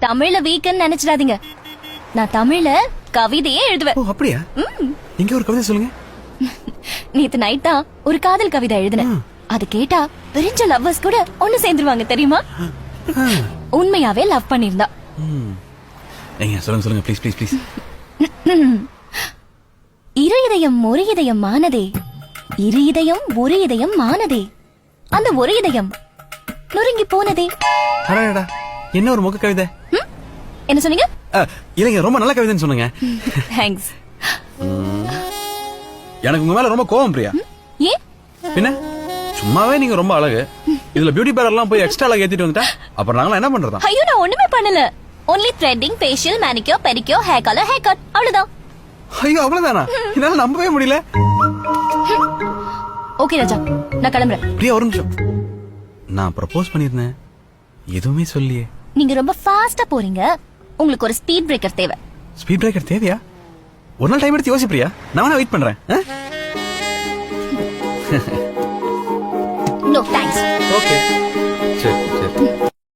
தமிழ்ல வீக்குன்னு நினைச்சிடாதீங்க. நான் தமிழ்ல கவிதையே எழுதுவேன். ஓ அப்படியா? எங்க ஒரு கவிதை சொல்லுங்க. நேத்து நைட் தான் ஒரு காதல் கவிதை எழுதினேன். அது கேட்டா பிரிஞ்ச லவ்வர்ஸ் கூட ஒண்ணு சேர்ந்துருவாங்க தெரியுமா? உண்மையாவே லவ் பண்ணிருந்தா. ஏங்க சொல்லுங்க சொல்லுங்க ப்ளீஸ் ப்ளீஸ் ப்ளீஸ். இரு இதயம் ஒரு இதயம் மானதே, இரு இதயம் ஒரு இதயம் மானதே, அந்த ஒரு இதயம் நொறுங்கி போனதே. அடடா என்ன ஒரு மொக்க கவிதை. என்ன சொன்னீங்க? இல்லைங்க ரொம்ப நல்ல கவிதைன்னு சொன்னீங்க. தேங்க்ஸ். எனக்கு உங்க மேல ரொம்ப கோவம் பிரியா. ஏன்? பின்ன சும்மாவே நீங்க ரொம்ப அழகு, இதுல பியூட்டி பார்லர்லாம் போய் எக்ஸ்ட்ரா அழகு ஏத்திட்டு வந்துட்டா அப்புறம் நாங்களாம் என்ன பண்றதா? ஐயோ நான் ஒண்ணுமே பண்ணல. only threading, facial, manicure, pedicure, hair color, haircut அவ்வளவுதான். ஐயோ அவ்வளவுதானா? என்னால நம்பவே முடியல. ஓகே ராஜா நான் கிளம்புறேன். பிரியா ஒரு நிமிஷம், நான் ப்ரப்போஸ் பண்ணிருந்தேன் எதுவுமே சொல்லியே. நீங்க ரொம்ப ஃபாஸ்டா போறீங்க, உங்களுக்கு ஒரு ஸ்பீட் பிரேக்கர் தேவை. ஸ்பீட் பிரேக்கர் தேவையா? ஒரு நாள் டைம் எடுத்து யோசி பிரியா, நான் வேணா வெயிட் பண்றேன். No thanks. ஓகே